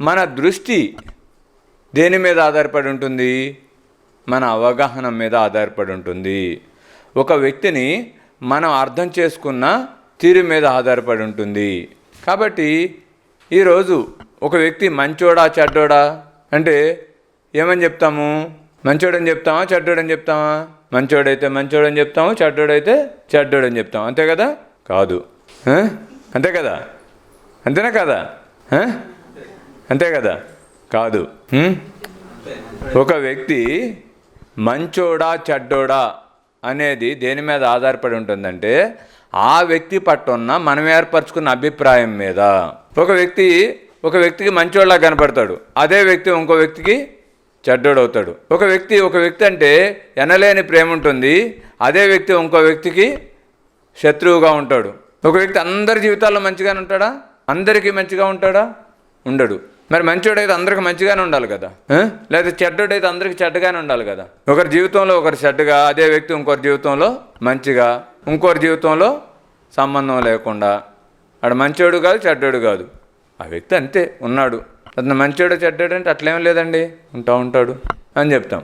మన దృష్టి దేని మీద ఆధారపడి ఉంటుంది? మన అవగాహన మీద ఆధారపడి ఉంటుంది. ఒక వ్యక్తిని మనం అర్థం చేసుకున్న తీరు మీద ఆధారపడి ఉంటుంది. కాబట్టి ఈరోజు ఒక వ్యక్తి మంచోడా చెడ్డోడా అంటే ఏమని చెప్తాము? మంచోడని చెప్తామా చెడ్డోడని చెప్తామా? మంచోడైతే మంచోడని చెప్తాము, చెడ్డోడైతే చెడ్డోడని చెప్తాం. అంతే కదా? కాదు. అంతే కదా? అంతేనా కదా? అంతే కదా? కాదు. ఒక వ్యక్తి మంచోడా చెడ్డోడా అనేది దేని మీద ఆధారపడి ఉంటుందంటే ఆ వ్యక్తి పట్ల ఉన్న మనం ఏర్పరచుకున్న అభిప్రాయం మీద. ఒక వ్యక్తికి మంచోళ్ళ కనపడతాడు, అదే వ్యక్తి ఇంకో వ్యక్తికి చెడ్డోడవుతాడు. ఒక వ్యక్తి అంటే ఎనలేని ప్రేమ ఉంటుంది, అదే వ్యక్తి ఇంకో వ్యక్తికి శత్రువుగా ఉంటాడు. ఒక వ్యక్తి అందరి జీవితాల్లో మంచిగానే ఉంటాడా? అందరికీ మంచిగా ఉంటాడా? ఉండడు. మరి మంచోడైతే అందరికి మంచిగానే ఉండాలి కదా, లేదా చెడ్డోడైతే అందరికి చెడ్డగానే ఉండాలి కదా. ఒకరి జీవితంలో ఒకరు చెడ్డగా, అదే వ్యక్తి ఇంకొకరి జీవితంలో మంచిగా, ఇంకొకరి జీవితంలో సంబంధం లేకుండా. ఆడు మంచోడు కాదు, చెడ్డోడు కాదు, ఆ వ్యక్తి అంతే ఉన్నాడు. అతను మంచోడు చెడ్డోడు అంటే అట్లేం లేదండి, ఉంటాడు అని చెప్తాం.